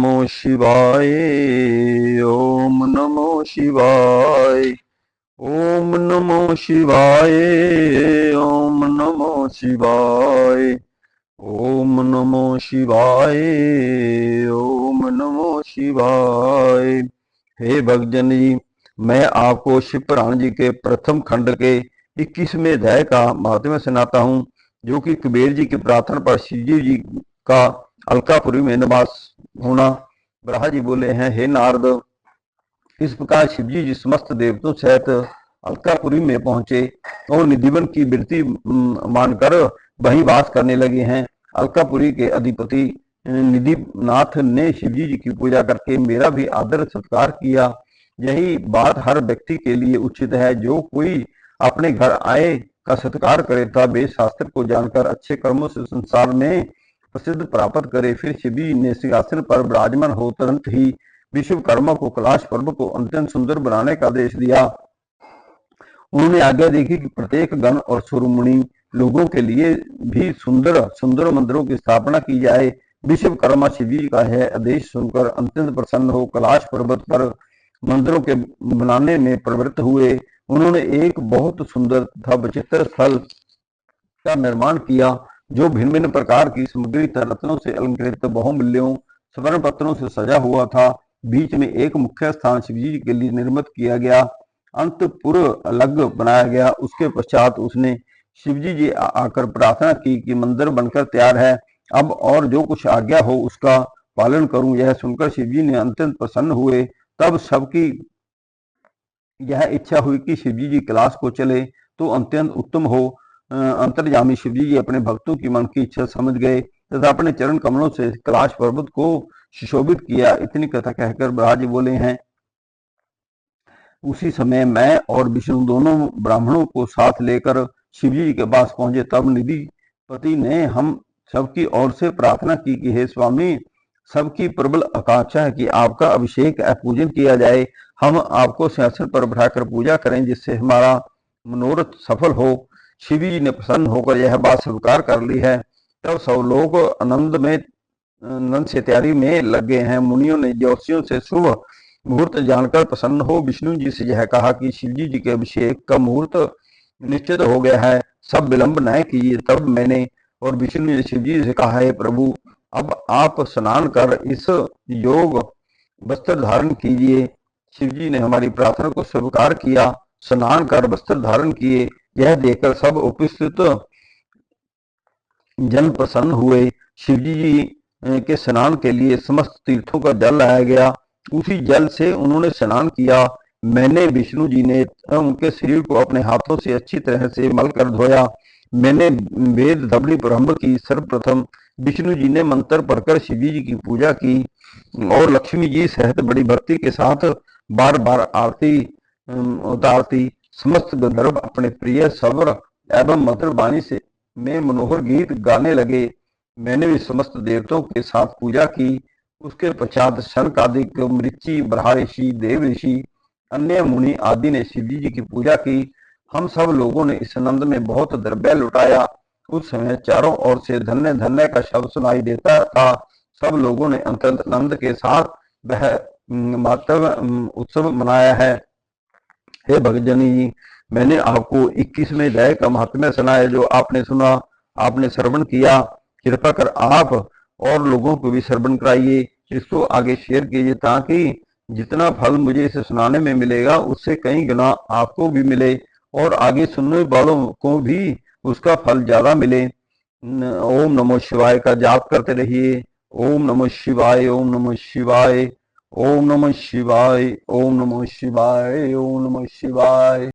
नमो शिवाय। ओम नमो शिवाय। ओम नमो शिवाय। ओम नमो शिवाय। ओम नमो शिवाय। ओम नमो शिवाय। हे भक्तजन जी, मैं आपको शिव पुराण जी के प्रथम खंड के 21वें अध्याय का महात्म्य सुनाता हूँ, जो कि कुबेर जी की प्रार्थना पर शिवजी जी का अलकापुरी में निवास होना। ब्रह्मा जी बोले हैं, हे नारद, इस प्रकार शिवजी जी समस्त देवताओं सहित अलकापुरी में पहुंचे और निधिवन की वृत्ति मानकर वहीं वास करने लगे हैं। अलकापुरी के अधिपति निधिनाथ ने शिवजी जी की पूजा करके मेरा भी आदर सत्कार किया। यही बात हर व्यक्ति के लिए उचित है। जो कोई अपने घर आए का सत्कार करे तथा वेद शास्त्र को जानकर अच्छे कर्मों से संसार में प्रसिद्ध प्राप्त करे। फिर शिवजी ने सिंहासन पर विराजमान हो तुरंत ही विश्वकर्मा को कैलाश पर्वत को अत्यंत सुंदर बनाने का आदेश दिया। उन्होंने आज्ञा दी कि प्रत्येक गण और सुरमुनि लोगों के लिए भी सुंदर सुंदर मंदिरों की स्थापना की जाए। विश्वकर्मा शिवजी का यह आदेश सुनकर अत्यंत प्रसन्न हो कैलाश पर्वत पर मंदिरों के बनाने में प्रवृत्त हुए। उन्होंने एक बहुत सुंदर तथा विचित्र स्थल का निर्माण किया, जो भिन्न भिन्न प्रकार की सामग्री रत्नों से अलंकृत बहुमूल्यों स्वर्ण पत्रों से सजा हुआ था। बीच में एक मुख्य स्थान शिवजी के लिए निर्मित किया गया, अंतपुर अलग बनाया गया। उसके पश्चात उसने शिवजी जी आकर प्रार्थना की कि मंदिर बनकर तैयार है, अब और जो कुछ आज्ञा हो उसका पालन करूं। यह सुनकर शिवजी ने अत्यंत प्रसन्न हुए। तब सबकी यह इच्छा हुई कि शिवजी जी कैलाश को चले तो अत्यंत उत्तम हो। अंतर्यामी शिवजी जी अपने भक्तों की मन की इच्छा समझ गए तथा अपने चरण कमलों से कैलाश पर्वत को सुशोभित किया। इतनी कथा कहकर ब्रह्मा जी बोले हैं, उसी समय मैं और विष्णु दोनों ब्राह्मणों को साथ लेकर शिवजी जी के पास पहुंचे। तब निधिपति ने हम सबकी ओर से प्रार्थना की कि हे स्वामी, सबकी प्रबल आकांक्षा है कि आपका अभिषेक पूजन किया जाए। हम आपको सिंहासन पर बैठाकर पूजा करें, जिससे हमारा मनोरथ सफल हो। शिवजी जी ने प्रसन्न होकर यह बात स्वीकार कर ली है। तब सब लोग आनंद से तैयारी में लगे हैं। मुनियों ने ज्योतिषियों से शुभ मुहूर्त जानकर प्रसन्न हो विष्णु जी से यह कहा कि शिवजी जी के अभिषेक का मुहूर्त निश्चित हो गया है, सब विलंब न कीजिए। तब मैंने और विष्णु ने शिवजी से कहा, है प्रभु, अब आप स्नान कर इस योग वस्त्र धारण कीजिए। शिवजी ने हमारी प्रार्थना को स्वीकार किया, स्नान कर वस्त्र धारण किए। यह देखकर सब उपस्थित जन प्रसन्न हुए। शिवजी जी के स्नान के लिए समस्त तीर्थों का जल लाया गया, उसी जल से उन्होंने स्नान किया। मैंने विष्णु जी ने उनके शरीर को अपने हाथों से अच्छी तरह से मल कर धोया। मैंने वेद धवनी प्रारंभ की। सर्वप्रथम विष्णु जी ने मंत्र पढ़कर शिवजी जी की पूजा की और लक्ष्मी जी सहित बड़ी भक्ति के साथ बार बार आरती उतारती। समस्त गंधर्व अपने प्रिय स्वर एवं मधुर वाणी से में मनोहर गीत गाने लगे। मैंने भी समस्त देवताओं के साथ पूजा की। उसके पश्चात शनकादिक, मृत्यु, ब्रह्मा ऋषि, देव ऋषि, अन्य मुनि आदि ने शिवजी जी की पूजा की। हम सब लोगों ने इस आनंद में बहुत द्रव्य लुटाया। उस समय चारों ओर से धन्य धन्य का शब्द सुनाई देता था। सब लोगों ने अत्यंत आनंद के साथ वह उत्सव मनाया है। हे भक्तजनी जी, मैंने आपको 21वें अध्याय का महात्म्य सुनाया, जो आपने सुना, आपने श्रवण किया। कृपा कर आप और लोगों को भी श्रवण कराइए, इसको आगे शेयर कीजिए, ताकि जितना फल मुझे इसे सुनाने में मिलेगा उससे कई गुना आपको भी मिले और आगे सुनने वालों को भी उसका फल ज्यादा मिले। ओम नमो शिवाय का जाप करते रहिए। ओम नमो शिवाय, ओम नमो शिवाय, ओम नमः शिवाय, ओम नमः शिवाय, ओम नमः शिवाय।